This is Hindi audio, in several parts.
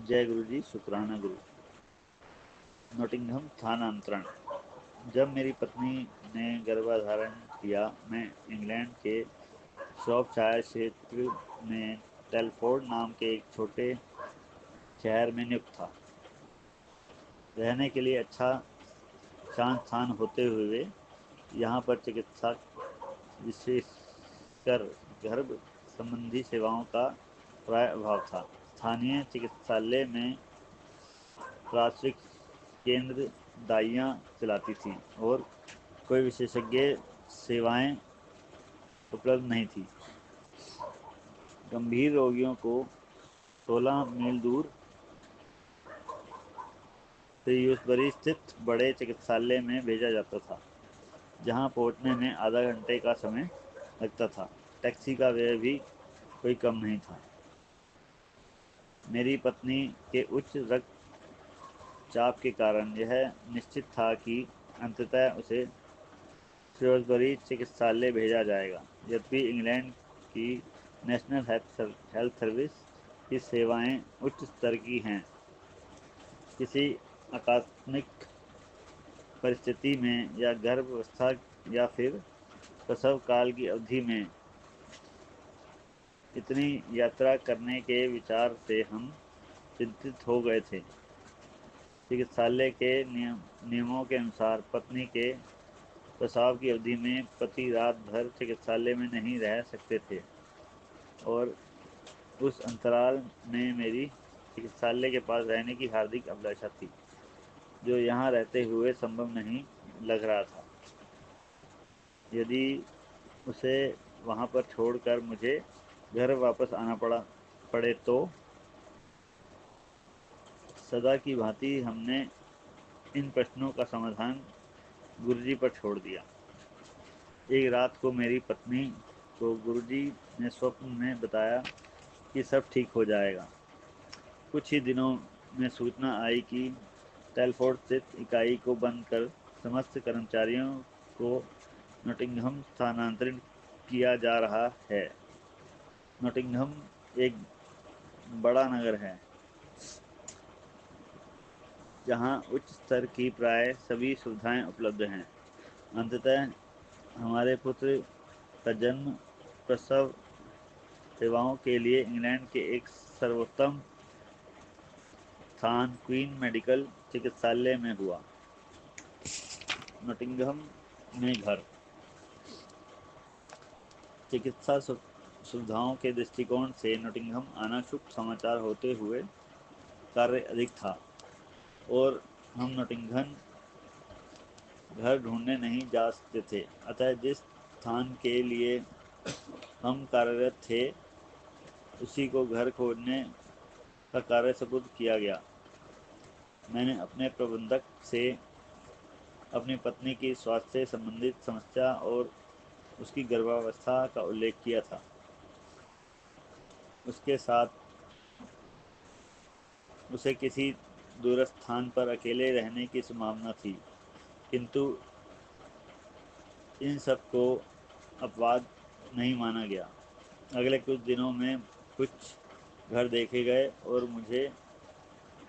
जय गुरु जी, शुक्राना गुरु। नोटिंघम स्थानांतरण। जब मेरी पत्नी ने गर्भाधारण किया, मैं इंग्लैंड के शॉपशायर क्षेत्र में टेलफोर्ड नाम के एक छोटे शहर में नियुक्त था। रहने के लिए अच्छा शांत स्थान होते हुए यहाँ पर चिकित्सक, विशेषकर गर्भ संबंधी सेवाओं का प्राय अभाव था। स्थानीय चिकित्सालय में प्राथमिक केंद्र दाइयाँ चलाती थीं और कोई विशेषज्ञ सेवाएं उपलब्ध नहीं थीं। गंभीर रोगियों को 16 मील दूर श्रीयूसबरी स्थित बड़े चिकित्सालय में भेजा जाता था, जहां पहुंचने में आधा घंटे का समय लगता था। टैक्सी का व्यय भी कोई कम नहीं था। मेरी पत्नी के उच्च रक्तचाप के कारण यह निश्चित था कि अंततः उसे श्रीयूसबरी चिकित्सालय भेजा जाएगा। यद्यपि इंग्लैंड की नेशनल हेल्थ सर्विस की सेवाएं उच्च स्तर की हैं, किसी आकस्मिक परिस्थिति में या गर्भावस्था या फिर प्रसव काल की अवधि में इतनी यात्रा करने के विचार से हम चिंतित हो गए थे। चिकित्सालय के नियमों के अनुसार पत्नी के प्रसव की अवधि में पति रात भर चिकित्सालय में नहीं रह सकते थे और उस अंतराल में मेरी चिकित्सालय के पास रहने की हार्दिक अभिलाषा थी, जो यहाँ रहते हुए संभव नहीं लग रहा था। यदि उसे वहाँ पर छोड़कर मुझे घर वापस आना पड़े तो सदा की भांति हमने इन प्रश्नों का समाधान गुरुजी पर छोड़ दिया। एक रात को मेरी पत्नी को गुरुजी ने स्वप्न में बताया कि सब ठीक हो जाएगा। कुछ ही दिनों में सूचना आई कि टेलफोर्ड स्थित इकाई को बंद कर समस्त कर्मचारियों को नोटिंघम स्थानांतरित किया जा रहा है। नोटिंघम एक बड़ा नगर है जहां उच्च स्तर की प्राय सभी सुविधाएं उपलब्ध हैं। अंततः हमारे पुत्र का जन्म प्रसव सेवाओं के लिए इंग्लैंड के एक सर्वोत्तम स्थान क्वीन मेडिकल चिकित्सालय में हुआ। नोटिंघम में घर चिकित्सा सुविधाओं के दृष्टिकोण से नोटिंघम आना शुभ समाचार होते हुए कार्य अधिक था और हम नोटिंघम घर ढूंढने नहीं जा सकते थे। अतः जिस स्थान के लिए हम कार्यरत थे उसी को घर खोजने का कार्य सुपुर्द किया गया। मैंने अपने प्रबंधक से अपनी पत्नी की स्वास्थ्य से संबंधित समस्या और उसकी गर्भावस्था का उल्लेख किया था। उसके साथ उसे किसी दूरस्थ स्थान पर अकेले रहने की संभावना थी, किंतु इन सब को अपवाद नहीं माना गया। अगले कुछ दिनों में कुछ घर देखे गए और मुझे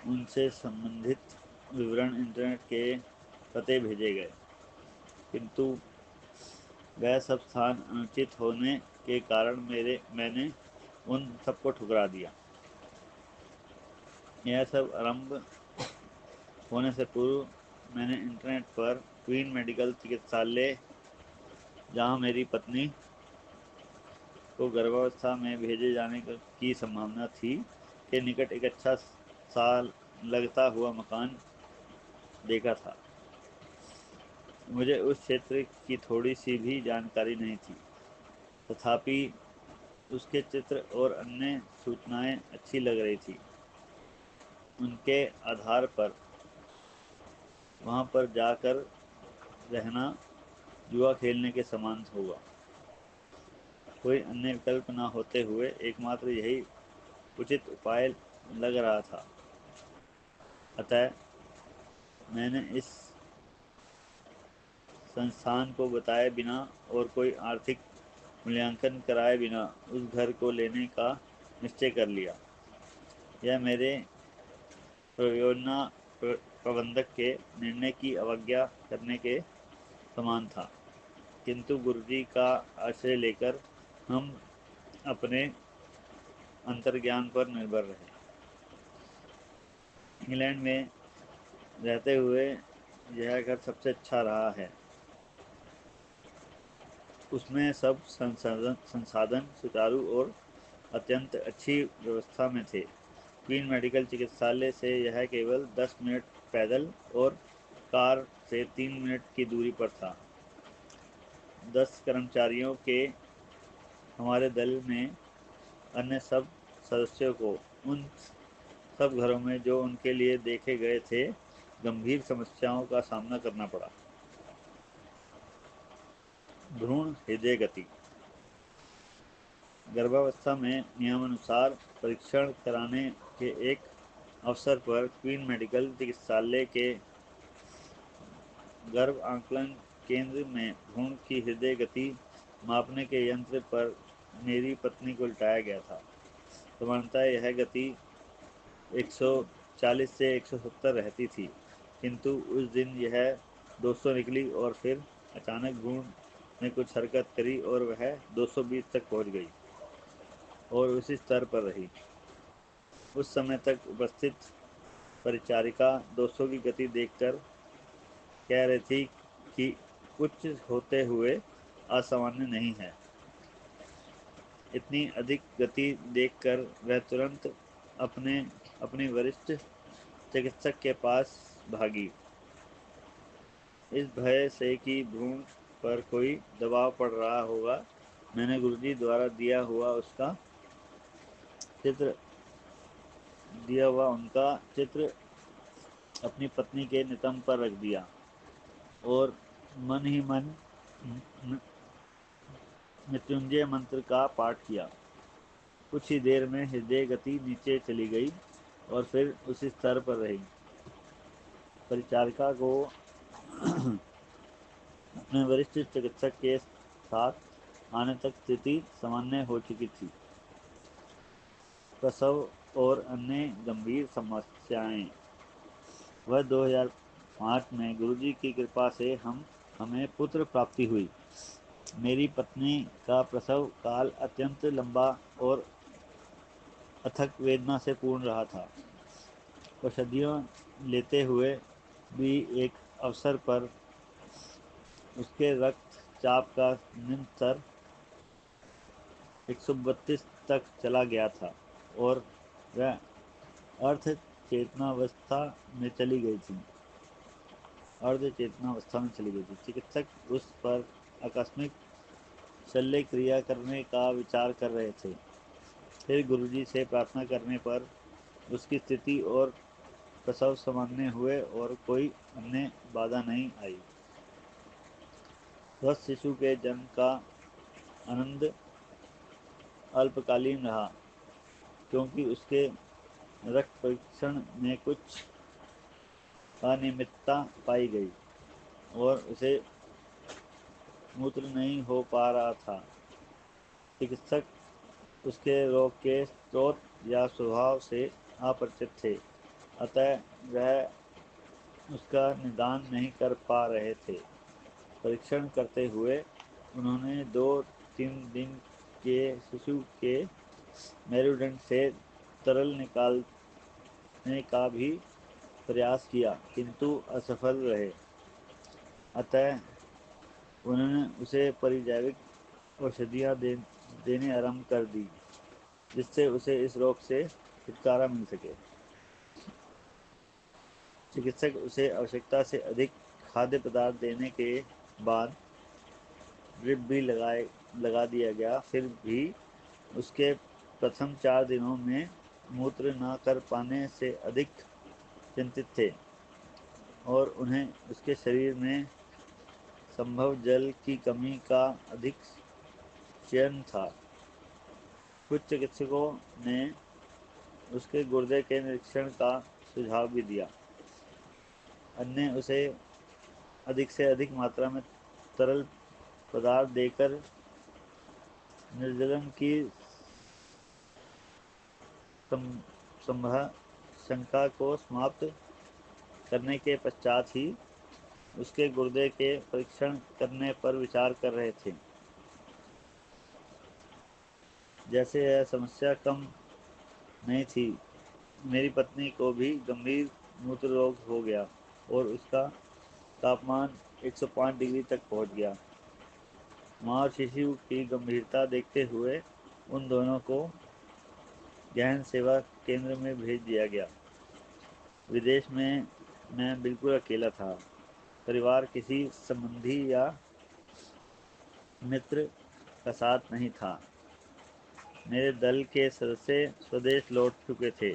उनसे संबंधित विवरण इंटरनेट के पते भेजे गए, किंतु वह सब स्थान अनुचित होने के कारण मैंने उन सबको ठुकरा दिया। यह सब आरंभ होने से पूर्व मैंने इंटरनेट पर क्वीन मेडिकल चिकित्सालय, जहां मेरी पत्नी को गर्भावस्था में भेजे जाने की संभावना थी, के निकट एक अच्छा सा लगता हुआ मकान देखा था। मुझे उस क्षेत्र की थोड़ी सी भी जानकारी नहीं थी, तथापि उसके चित्र और अन्य सूचनाएं अच्छी लग रही थी। उनके आधार पर वहां पर जाकर रहना जुआ खेलने के समान होगा। कोई अन्य विकल्प न होते हुए एकमात्र यही उचित उपाय लग रहा था। अतः मैंने इस संस्थान को बताए बिना और कोई आर्थिक मूल्यांकन कराए बिना उस घर को लेने का निश्चय कर लिया। यह मेरे परियोजना प्रबंधक के निर्णय की अवज्ञा करने के समान था। किंतु गुरुजी का आश्रय लेकर हम अपने अंतर्ज्ञान पर निर्भर रहे। इंग्लैंड में रहते हुए यह घर सबसे अच्छा रहा है। उसमें सब संसाधन सुचारू और अत्यंत अच्छी व्यवस्था में थे। क्वीन मेडिकल चिकित्सालय से यह केवल 10 मिनट पैदल और कार से 3 मिनट की दूरी पर था। 10 कर्मचारियों के हमारे दल में अन्य सब सदस्यों को उन सब घरों में जो उनके लिए देखे गए थे गंभीर समस्याओं का सामना करना पड़ा। भ्रूण हृदय गति। गर्भावस्था में नियमानुसार परीक्षण कराने के एक अवसर पर क्वीन मेडिकल चिकित्सालय के गर्भ आकलन केंद्र में भ्रूण की हृदय गति मापने के यंत्र पर मेरी पत्नी को लिटाया गया था। सामान्यतः यह गति 140 से 170 रहती थी, किंतु उस दिन यह 200 निकली और फिर अचानक भ्रूण ने कुछ हरकत करी और वह 220 तक पहुंच गई और उसी स्तर पर रही। उस समय तक उपस्थित परिचारिका 200 की गति देखकर कह रही थी कि कुछ होते हुए असामान्य नहीं है। इतनी अधिक गति देखकर वह तुरंत अपनी वरिष्ठ चिकित्सक के पास भागी, इस भय से कि भ्रूण पर कोई दबाव पड़ रहा होगा। मैंने गुरुजी द्वारा दिया हुआ उनका चित्र अपनी पत्नी के नितंब पर रख दिया और मन ही मन मृत्युंजय मंत्र का पाठ किया। कुछ ही देर में हृदय गति नीचे चली गई और फिर उसी स्तर पर रही। परिचारिका को अपने वरिष्ठ चिकित्सक के साथ आने तक स्थिति सामान्य हो चुकी थी। प्रसव और अन्य गंभीर समस्याएं। वह 2005 में गुरुजी की कृपा से हमें पुत्र प्राप्ति हुई। मेरी पत्नी का प्रसव काल अत्यंत लंबा और अथक वेदना से पूर्ण रहा था। औषधियों लेते हुए भी एक अवसर पर उसके रक्तचाप का निम्न स्तर 132 तक चला गया था और वह अर्ध चेतनावस्था में चली गई थी। चिकित्सक उस पर आकस्मिक शल्य क्रिया करने का विचार कर रहे थे। फिर गुरुजी से प्रार्थना करने पर उसकी स्थिति और प्रसव सामान्य हुए और कोई अन्य बाधा नहीं आई। स्वस्थ शिशु के जन्म का आनंद अल्पकालीन रहा, क्योंकि उसके रक्त परीक्षण में कुछ अनियमितता पाई गई और उसे मूत्र नहीं हो पा रहा था। चिकित्सक उसके रोग के स्रोत या स्वभाव से अपरिचित थे, अतः वह उसका निदान नहीं कर पा रहे थे। परीक्षण करते हुए उन्होंने 2-3 दिन के शिशु के मेरुदंड से तरल निकालने का भी प्रयास किया, किंतु असफल रहे। अतः उन्होंने उसे परिजैविक औषधियाँ देने आरंभ कर दी, जिससे उसे इस रोग से छुटकारा मिल सके। चिकित्सक उसे आवश्यकता से अधिक खाद्य पदार्थ देने के बाद ड्रिप भी लगा दिया गया। फिर भी उसके प्रथम 4 दिनों में मूत्र न कर पाने से अधिक चिंतित थे और उन्हें उसके शरीर में संभव जल की कमी का अधिक चयन था। कुछ चिकित्सकों ने उसके गुर्दे के निरीक्षण का सुझाव भी दिया। अन्य उसे अधिक से अधिक मात्रा में तरल पदार्थ देकर निर्जलन की शंका को समाप्त करने के पश्चात ही उसके गुर्दे के परीक्षण करने पर विचार कर रहे थे। जैसे यह समस्या कम नहीं थी, मेरी पत्नी को भी गंभीर मूत्र रोग हो गया और उसका तापमान 105 डिग्री तक पहुंच गया। माँ और शिशु की गंभीरता देखते हुए उन दोनों को गहन सेवा केंद्र में भेज दिया गया। विदेश में मैं बिल्कुल अकेला था। परिवार किसी संबंधी या मित्र का साथ नहीं था। मेरे दल के सदस्य स्वदेश लौट चुके थे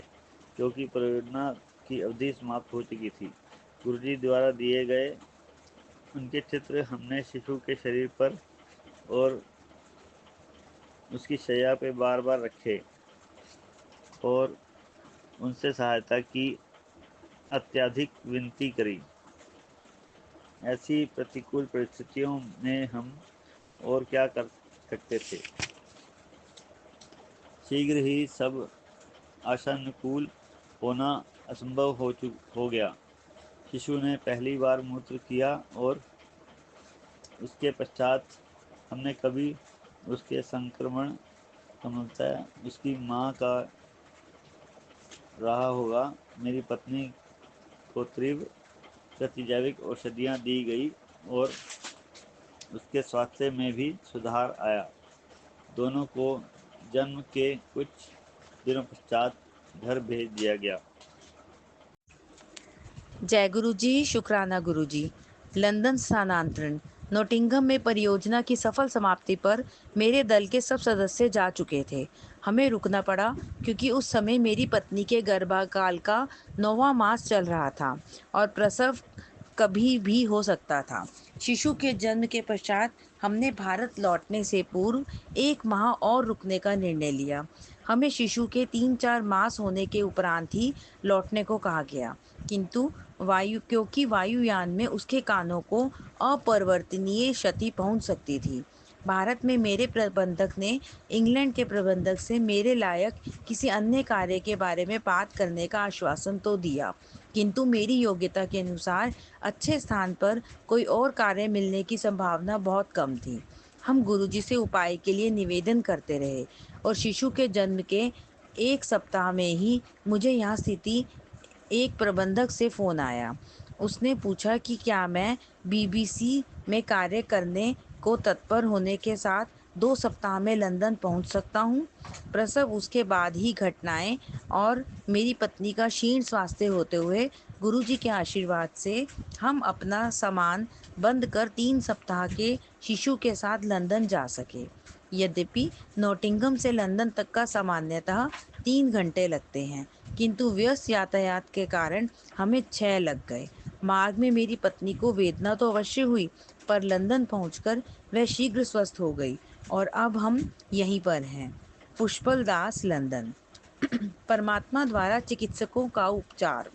क्योंकि परियोजना की अवधि समाप्त हो चुकी थी। गुरुजी द्वारा दिए गए उनके चित्र हमने शिशु के शरीर पर और उसकी शैया पे बार बार रखे और उनसे सहायता की अत्यधिक विनती करी। ऐसी प्रतिकूल परिस्थितियों में हम और क्या कर सकते थे। शीघ्र ही सब आशानुकूल होना असंभव हो गया। शिशु ने पहली बार मूत्र किया और उसके पश्चात हमने कभी उसके संक्रमण संभवतः उसकी माँ का रहा होगा। मेरी पत्नी को तीव्र प्रतिजैविक औषधियाँ दी गई और उसके स्वास्थ्य में भी सुधार आया। दोनों को जन्म के कुछ दिनों पश्चात घर भेज दिया गया। जय गुरु जी, शुक्राना गुरु जी। लंदन स्थानांतरण। नोटिंगम में परियोजना की सफल समाप्ति पर मेरे दल के सब सदस्य जा चुके थे। हमें रुकना पड़ा क्योंकि उस समय मेरी पत्नी के गर्भकाल का 9वां मास चल रहा था और प्रसव कभी भी हो सकता था। शिशु के जन्म के पश्चात हमने भारत लौटने से पूर्व 1 माह और रुकने का निर्णय लिया। हमें शिशु के 3-4 मास होने के उपरांत ही लौटने को कहा गया, किंतु क्योंकि वायुयान में उसके कानों को अपरिवर्तनीय क्षति पहुंच सकती थी। भारत में मेरे प्रबंधक ने इंग्लैंड के प्रबंधक से मेरे लायक किसी अन्य कार्य के बारे में बात करने का आश्वासन तो दिया, किंतु मेरी योग्यता के अनुसार अच्छे स्थान पर कोई और कार्य मिलने की संभावना बहुत कम थी। हम गुरुजी से उपाय के लिए निवेदन करते रहे और शिशु के जन्म के 1 सप्ताह में ही मुझे यहाँ स्थिति एक प्रबंधक से फ़ोन आया। उसने पूछा कि क्या मैं बीबीसी में कार्य करने को तत्पर होने के साथ 2 सप्ताह में लंदन पहुंच सकता हूं। प्रसव उसके बाद ही घटनाएं और मेरी पत्नी का क्षीण स्वास्थ्य होते हुए गुरुजी के आशीर्वाद से हम अपना सामान बंद कर 3 सप्ताह के शिशु के साथ लंदन जा सके। यद्यपि नॉटिंघम से लंदन तक का सामान्यतः 3 घंटे लगते हैं, किंतु व्यस्त यातायात के कारण हमें 6 लग गए। मार्ग में मेरी पत्नी को वेदना तो अवश्य हुई, पर लंदन पहुंचकर वह शीघ्र स्वस्थ हो गई और अब हम यहीं पर हैं। पुष्पल दास, लंदन। परमात्मा द्वारा चिकित्सकों का उपचार।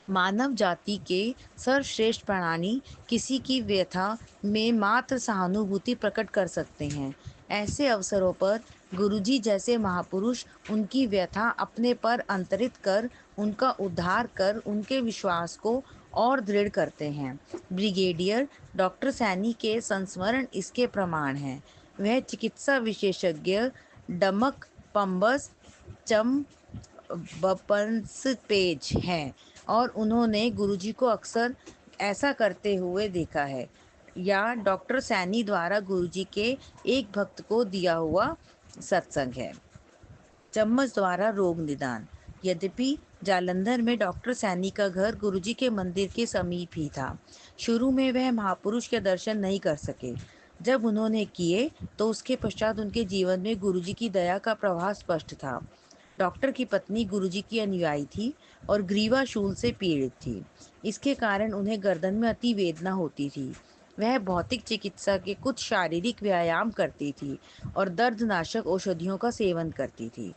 मानव जाति के सर्वश्रेष्ठ प्राणी किसी की व्यथा में मात्र सहानुभूति प्रकट कर सकते हैं। ऐसे अवसरों पर गुरुजी जैसे महापुरुष उनकी व्यथा अपने पर अंतरित कर उनका उद्धार कर उनके विश्वास को और दृढ़ करते हैं। ब्रिगेडियर डॉक्टर सैनी के संस्मरण इसके प्रमाण हैं। वह चिकित्सा विशेषज्ञ डमक पंबस चम बपंस पेज हैं और उन्होंने गुरुजी को अक्सर ऐसा करते हुए देखा है। या डॉक्टर सैनी द्वारा गुरुजी के एक भक्त को दिया हुआ सत्संग है। चम्मच द्वारा रोग निदान। यद्यपि जालंधर में डॉक्टर सैनी का घर गुरुजी के मंदिर के समीप ही था। शुरू में वह महापुरुष के दर्शन नहीं कर सके। जब उन्होंने किए तो उसके पश्चात उनके जीवन में गुरुजी की दया का प्रवाह स्पष्ट था। डॉक्टर की पत्नी गुरुजी की अनुयायी थी और ग्रीवा शूल से पीड़ित थी। इसके कारण उन्हें गर्दन में अति वेदना होती थी। वह भौतिक चिकित्सा के कुछ शारीरिक व्यायाम करती थी और दर्दनाशक औषधियों का सेवन करती थी।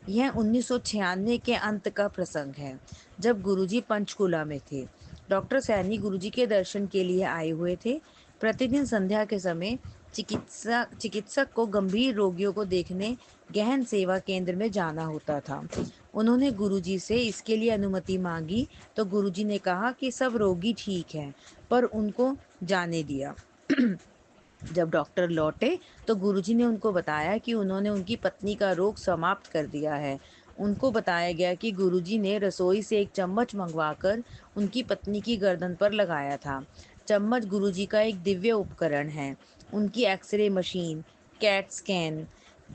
यह 1996 के अंत का प्रसंग है, जब गुरुजी पंचकुला में थे। डॉक्टर सैनी गुरुजी के दर्शन के लिए आए हुए थे। प्रतिदिन संध्या के समय चिकित्सक को गंभीर रोगियों को देखने गहन सेवा केंद्र में जाना होता था। उन्होंने गुरुजी से इसके लिए अनुमति मांगी तो गुरुजी ने कहा कि सब रोगी ठीक हैं, पर उनको जाने दिया। जब डॉक्टर लौटे तो गुरुजी ने उनको बताया कि उन्होंने उनकी पत्नी का रोग समाप्त कर दिया है। उनको बताया गया कि गुरुजी ने रसोई से एक चम्मच मंगवाकर उनकी पत्नी की गर्दन पर लगाया था। चम्मच गुरुजी का एक दिव्य उपकरण है। उनकी X ray machine, CAT scan,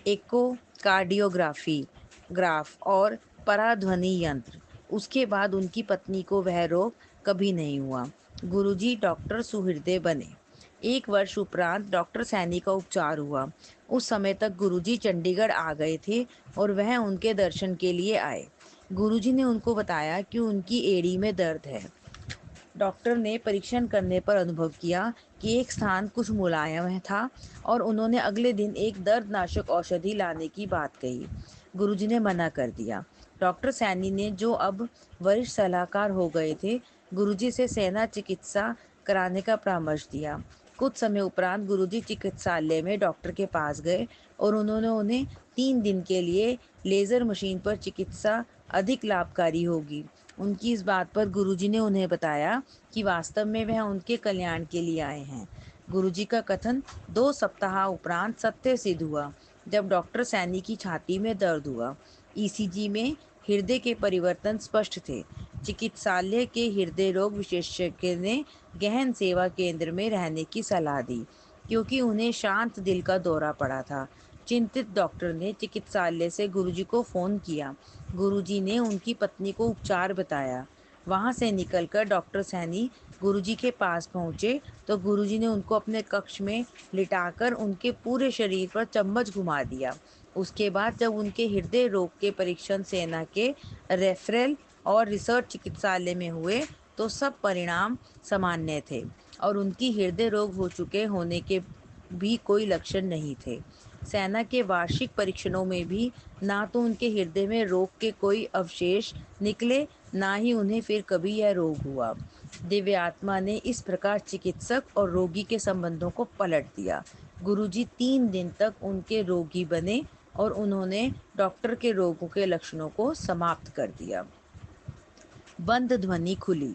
echocardiography graph और पराध्वनि यंत्र। उसके बाद उनकी पत्नी को वह रोग कभी नहीं हुआ। गुरुजी डॉक्टर सुहृदय बने। 1 वर्ष उपरांत डॉक्टर सैनी का उपचार हुआ। उस समय तक गुरुजी चंडीगढ़ आ गए थे और वह उनके दर्शन के लिए आए। गुरुजी ने उनको बताया कि उनकी एड़ी में दर्द है। डॉक्टर ने परीक्षण करने पर अनुभव किया कि एक स्थान कुछ मुलायम था और उन्होंने अगले दिन एक दर्दनाशक औषधि लाने की बात कही। गुरुजी ने मना कर दिया। डॉक्टर सैनी ने, जो अब वरिष्ठ सलाहकार हो गए थे, गुरुजी से सेना चिकित्सा कराने का परामर्श दिया। कुछ समय उपरांत गुरुजी चिकित्सालय में डॉक्टर के पास गए और उन्होंने उन्हें 3 दिन के लिए लेज़र मशीन पर चिकित्सा अधिक लाभकारी होगी। उनकी इस बात पर गुरुजी ने उन्हें बताया कि वास्तव में वह उनके कल्याण के लिए आए हैं। गुरुजी का कथन 2 सप्ताह उपरांत सत्य सिद्ध हुआ, जब डॉक्टर सैनी की छाती में दर्द हुआ। ईसीजी में हृदय के परिवर्तन स्पष्ट थे। चिकित्सालय के हृदय रोग विशेषज्ञ ने गहन सेवा केंद्र में रहने की सलाह दी, क्योंकि उन्हें शांत दिल का दौरा पड़ा था। चिंतित डॉक्टर ने चिकित्सालय से गुरुजी को फ़ोन किया। गुरुजी ने उनकी पत्नी को उपचार बताया। वहां से निकलकर डॉक्टर सैनी गुरुजी के पास पहुंचे तो गुरुजी ने उनको अपने कक्ष में लिटाकर उनके पूरे शरीर पर चम्मच घुमा दिया। उसके बाद जब उनके हृदय रोग के परीक्षण सेना के रेफरल और रिसर्च चिकित्सालय में हुए तो सब परिणाम सामान्य थे और उनकी हृदय रोग हो चुके होने के भी कोई लक्षण नहीं थे। सेना के वार्षिक परीक्षणों में भी ना तो उनके हृदय में रोग के कोई अवशेष निकले, ना ही उन्हें फिर कभी यह रोग हुआ। दिव्य आत्मा ने इस प्रकार चिकित्सक और रोगी के संबंधों को पलट दिया। गुरुजी 3 दिन तक उनके रोगी बने और उन्होंने डॉक्टर के रोगों के लक्षणों को समाप्त कर दिया। बंद ध्वनि खुली।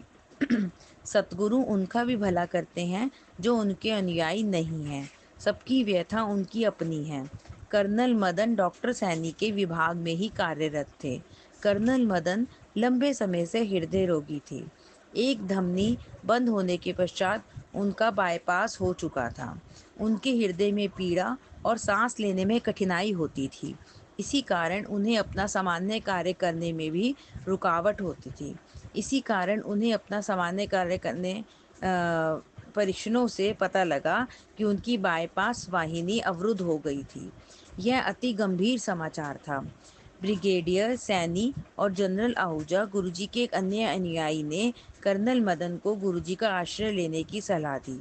सतगुरु उनका भी भला करते हैं जो उनके अनुयायी नहीं हैं। सबकी व्यथा उनकी अपनी है। कर्नल मदन डॉक्टर सैनी के विभाग में ही कार्यरत थे। कर्नल मदन लंबे समय से हृदय रोगी थे। एक धमनी बंद होने के पश्चात उनका बाईपास हो चुका था। उनके हृदय में पीड़ा और सांस लेने में कठिनाई होती थी। इसी कारण उन्हें अपना सामान्य कार्य करने में भी रुकावट होती थी। इसी कारण उन्हें अपना सामान्य कार्य करने परीक्षणों से पता लगा कि उनकी बाईपास वाहिनी अवरुद्ध हो गई थी। यह अति गंभीर समाचार था। ब्रिगेडियर सैनी और जनरल आहूजा, गुरुजी के एक अन्य अनुयायी, ने कर्नल मदन को गुरुजी का आश्रय लेने की सलाह दी।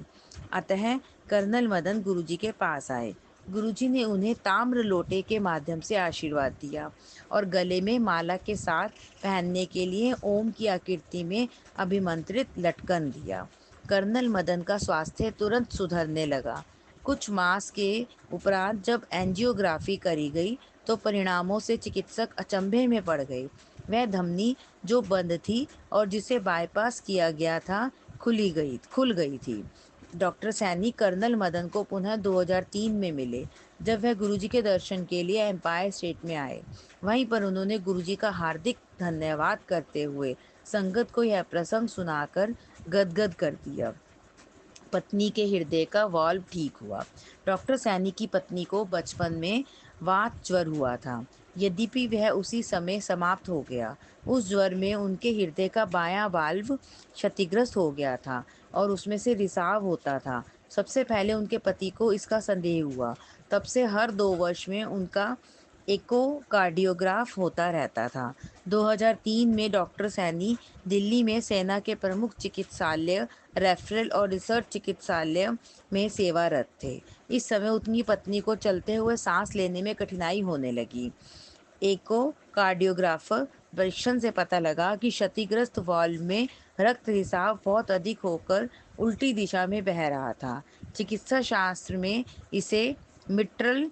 अतः कर्नल मदन गुरुजी के पास आए। गुरुजी ने उन्हें ताम्र लोटे के माध्यम से आशीर्वाद दिया और गले में माला के साथ पहनने के लिए ओम की आकृति में अभिमंत्रित लटकन दिया। कर्नल मदन का स्वास्थ्य तुरंत सुधरने लगा। कुछ मास के उपरांत जब एंजियोग्राफी करी गई तो परिणामों से चिकित्सक अचंभे में पड़ गए। वह धमनी जो बंद थी और जिसे बाईपास किया गया था खुल गई थी। डॉक्टर सैनी कर्नल मदन को पुनः 2003 में मिले, जब वह गुरुजी के दर्शन के लिए एम्पायर स्टेट में आए। वहीं पर उन्होंने गुरुजी का हार्दिक धन्यवाद करते हुए संगत को यह प्रसंग सुनाकर गदगद कर दिया। पत्नी के हृदय का वाल्व ठीक हुआ। डॉक्टर सैनी की पत्नी को बचपन में वात ज्वर हुआ था, यद्यपि वह उसी समय समाप्त हो गया। उस ज्वर में उनके हृदय का बायां वाल्व क्षतिग्रस्त हो गया था और उसमें से रिसाव होता था। सबसे पहले उनके पति को इसका संदेह हुआ। तब से हर 2 वर्ष में उनका एकोकार्डियोग्राफ होता रहता था। 2003 में डॉक्टर सैनी दिल्ली में सेना के प्रमुख चिकित्सालय, रेफरल और रिसर्च चिकित्सालय में सेवारत थे। इस समय उनकी पत्नी को चलते हुए सांस लेने में कठिनाई होने लगी। एकोकार्डियोग्राफर परीक्षण से पता लगा कि क्षतिग्रस्त वाल्व में रक्त रिसाव बहुत अधिक होकर उल्टी दिशा में बह रहा था। चिकित्सा शास्त्र में इसे मिट्रल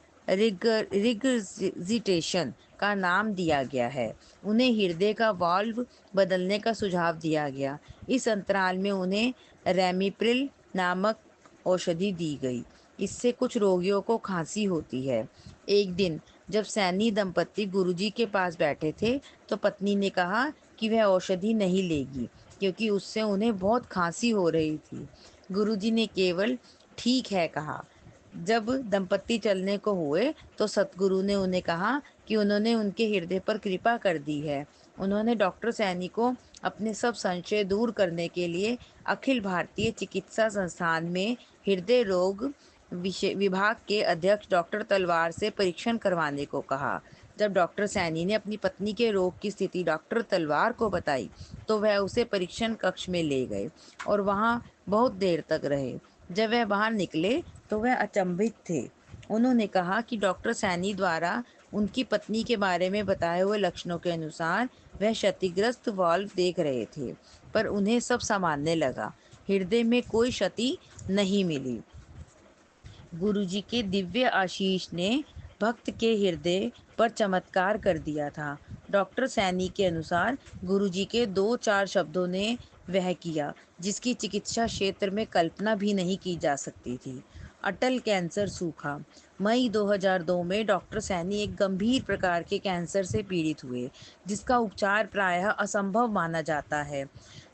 रिगजिटेशन का नाम दिया गया है। उन्हें हृदय का वाल्व बदलने का सुझाव दिया गया। इस अंतराल में उन्हें रेमिप्रिल नामक औषधि दी गई। इससे कुछ रोगियों को खांसी होती है। एक दिन जब सैनी दंपत्ति गुरुजी के पास बैठे थे, तो पत्नी ने कहा कि वह औषधि नहीं लेगी क्योंकि उससे उन्हें बहुत खांसी हो रही थी। गुरुजी ने केवल ठीक है कहा। जब दंपत्ति चलने को हुए तो सतगुरु ने उन्हें कहा कि उन्होंने उनके हृदय पर कृपा कर दी है। उन्होंने डॉक्टर सैनी को अपने सब संशय दूर करने के लिए अखिल भारतीय चिकित्सा संस्थान में हृदय रोग विभाग के अध्यक्ष डॉक्टर तलवार से परीक्षण करवाने को कहा। जब डॉक्टर सैनी ने अपनी पत्नी के रोग की स्थिति डॉक्टर तलवार को बताई, तो वह उसे परीक्षण कक्ष में ले गए और वहां बहुत देर तक रहे। जब वह बाहर निकले तो वह अचंभित थे। उन्होंने कहा कि डॉक्टर सैनी द्वारा उनकी पत्नी के बारे में बताए हुए लक्षणों के अनुसार वह क्षतिग्रस्त वाल्व देख रहे थे, पर उन्हें सब सामान्य लगा। हृदय में कोई क्षति नहीं मिली। गुरुजी के दिव्य आशीष ने भक्त के हृदय पर चमत्कार कर दिया था। डॉक्टर सैनी के अनुसार गुरुजी के 2-4 शब्दों ने वह किया जिसकी चिकित्सा क्षेत्र में कल्पना भी नहीं की जा सकती थी। अटल कैंसर सूखा। मई 2002 में डॉक्टर सैनी एक गंभीर प्रकार के कैंसर से पीड़ित हुए, जिसका उपचार प्रायः असंभव माना जाता है।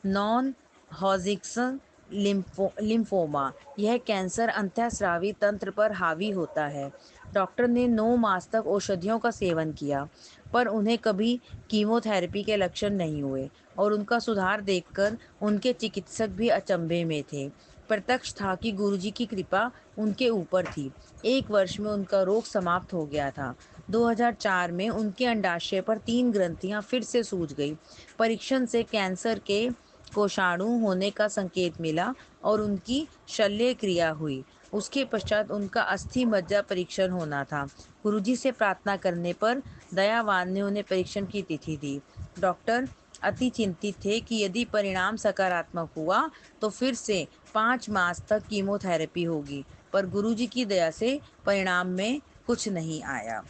Non Hodgkin lymphoma. यह कैंसर अंतःस्रावी तंत्र पर हावी होता है। डॉक्टर ने 9 मास तक औषधियों का सेवन किया, पर उन्हें कभी कीमोथेरेपी के लक्षण नहीं हुए और उनका सुधार देखकर उनके चिकित्सक भी अचंभे में थे। प्रत्यक्ष था कि गुरुजी की कृपा उनके ऊपर थी। 1 वर्ष में उनका रोग समाप्त हो गया था। 2004 में उनके अंडाशय पर 3 ग्रंथियां फिर से सूज गई। परीक्षण से कैंसर के कोषाणु होने का संकेत मिला और उनकी शल्य क्रिया हुई। उसके पश्चात उनका अस्थि मज्जा परीक्षण होना था। गुरुजी से प्रार्थना करने पर दयावान ने उन्हें परीक्षण की तिथि दी। डॉक्टर अति चिंतित थे कि यदि परिणाम सकारात्मक हुआ तो फिर से 5 मास तक कीमोथेरेपी होगी, पर गुरुजी की दया से परिणाम में कुछ नहीं आया।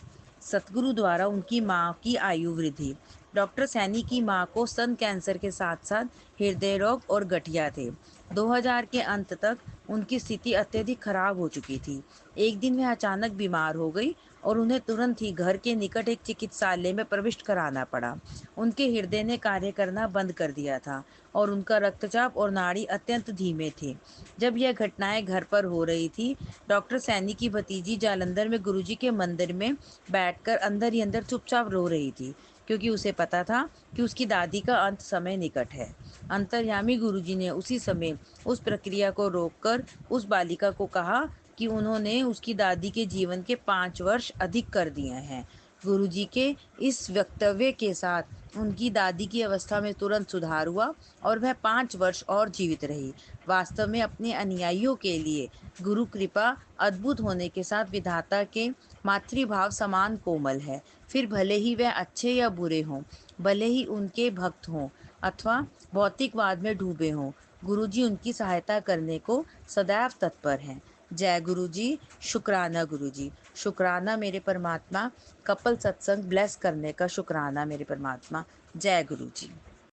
सतगुरु द्वारा उनकी मां की आयु वृद्धि। डॉक्टर सैनी की मां को स्तन कैंसर के साथ साथ हृदय रोग और गठिया थे। 2000 के अंत तक उनकी स्थिति अत्यधिक खराब हो चुकी थी। एक दिन वह अचानक बीमार हो गई और उन्हें तुरंत ही घर के निकट एक चिकित्सालय में प्रविष्ट कराना पड़ा। उनके हृदय ने कार्य करना बंद कर दिया था और उनका रक्तचाप और नाड़ी अत्यंत धीमे थे। जब यह घटनाएं घर पर हो रही थी, डॉक्टर सैनी की भतीजी जालंधर में गुरुजी के मंदिर में बैठकर अंदर ही अंदर चुपचाप रो रही थी, क्योंकि उसे पता था कि उसकी दादी का अंत समय निकट है। अंतर्यामी गुरुजी ने उसी समय उस प्रक्रिया को रोककर उस बालिका को कहा कि उन्होंने उसकी दादी के जीवन के 5 वर्ष अधिक कर दिए हैं। गुरुजी के इस वक्तव्य के साथ उनकी दादी की अवस्था में तुरंत सुधार हुआ और वह 5 वर्ष और जीवित रही। वास्तव में अपने अनुयायियों के लिए गुरु कृपा अद्भुत होने के साथ विधाता के मातृभाव समान कोमल है। फिर भले ही वह अच्छे या बुरे हों, भले ही उनके भक्त हों अथवा भौतिकवाद में डूबे हों, गुरुजी उनकी सहायता करने को सदैव तत्पर हैं। जय गुरुजी, शुक्राना गुरुजी, शुक्राना मेरे परमात्मा, कपल सत्संग ब्लेस करने का शुक्राना मेरे परमात्मा। जय गुरुजी।